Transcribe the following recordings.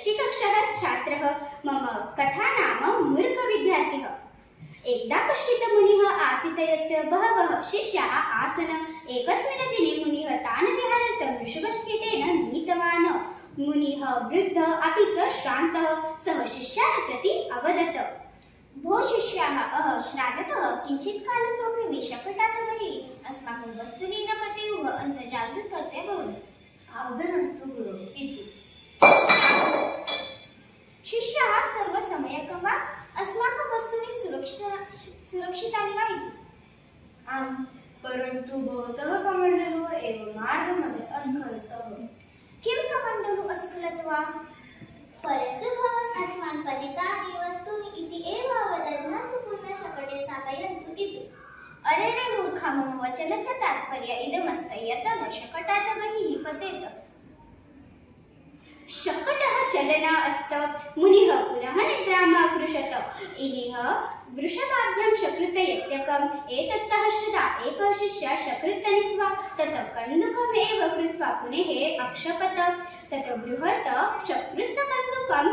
षष्ठीकक्षः छात्रः मम कथा नाम मूर्खविद्यार्थिः। एकदा कश्चित् मुनिः आसीत् यस्य बहवः शिष्याः आसन्। एकस्मिन् दिने मुनिः तान् विहारार्थं वृषभस्केटेन नीतवान्। मुनिः वृद्धः अपि च श्रान्तः। सः शिष्यान् प्रति अवदत्, भो शिष्याः, श्रान्तः किञ्चित् कालसोऽपि शकटात् बहिः अस्माकं वस्तूनि न पतेयुः, अन्तर्जागृतं कर्तव्यं भवति। आदरस्तु गुरु इति। शिष्याः सर्वसमयकं वा अस्माकं वस्तूनि सुरक्षितानि वा इति। आम्, परन्तु भवतः कमण्डलुः एव मार्गमध्ये अस्खलितः। किं कमण्डलुः अस्खलत् वा? परन्तु भवान् अस्मान् पतितानि वस्तूनि इति एव अवदत्, न तु पुनः शकटे स्थापयन्तु इति। अरे रे मूर्खा, मम वचनस्य तात्पर्य इदमस्ति यत् न शकटात् बहिः पतेत्। शकटः चलन अस्त। मुनिः पुनः निद्राम् अकृषत्। इनिह वृषभाभ्यां शकृत यत्यकम्। एतत्तः श्रुता एकः शिष्यः शकृत् नीत्वा तत् कन्दुकम् एव कृत्वा पुनः अक्षपत्। तत् बृहत् शकृत्कन्दुकं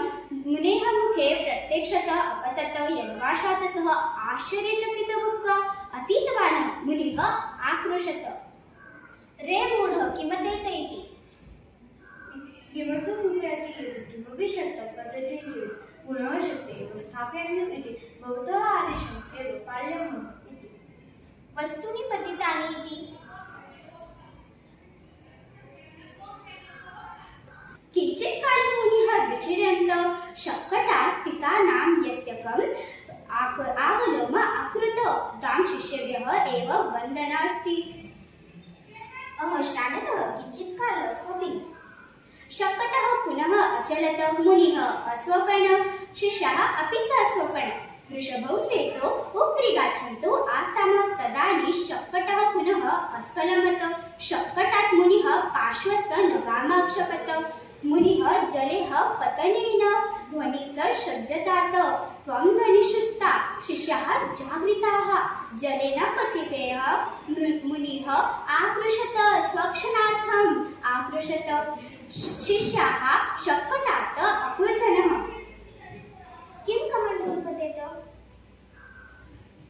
मुनेः मुखे प्रत्यक्षतः अपतत्। यद्वाशात् सः आश्चर्यचकितः भूत्वा अतीतवान् मुनिः आक्रोशत्, रे मूढ, किमतेत इति। किमर्थं मुह्यति यदि किमपि शक्यं वदति चेत् पुनः शक्ते एव स्थापयामि इति भवतः आदेशम् एव पालयामः इति। वस्तूनि पतितानि इति। किञ्चित् काले मुनिः विचिर्यन्तः शकटा स्थितानां यत्यकम् आवलोकनम् अकृत्। तां शिष्येभ्यः एव वन्दना अस्ति। श्रान्तः किञ्चित् कालः शकटः पुनः अचलत्। मुनिः अस्वपन्, शिष्याः अपि च अस्वपन्। वृषभौ सेतो उपरि गच्छन्तु आस्ताम। तदानीं शकटः पुनः अस्खलत्। शकटात् मुनिः पार्श्वस्थ नगामक्षपत्। मुनिः जलेः पतनेन ध्वनि च शब्दतात्। त्वं ध्वनिश्रुत्वा शिष्याः जागृताः। जलेन पतितः मुनिः आकृषत्, स्वक्षणार्थम् आकृषत्। शिष्याः शकटात् अकुर्धनः। किं कमण्डलुः पतेत?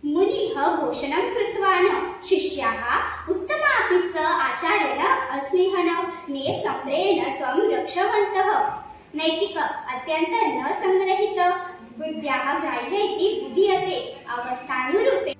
मुनिः घोषणां कृतवान्। शिष्याः उत्तमापि च आचार्येण अस्नेहन निसम्भ्रेण त्वं रक्षवन्तः। नैतिक अत्यन्त न संग्रहित बुद्ध्याः ग्राह्य इति बुध्यते। अवस्थानुरूपे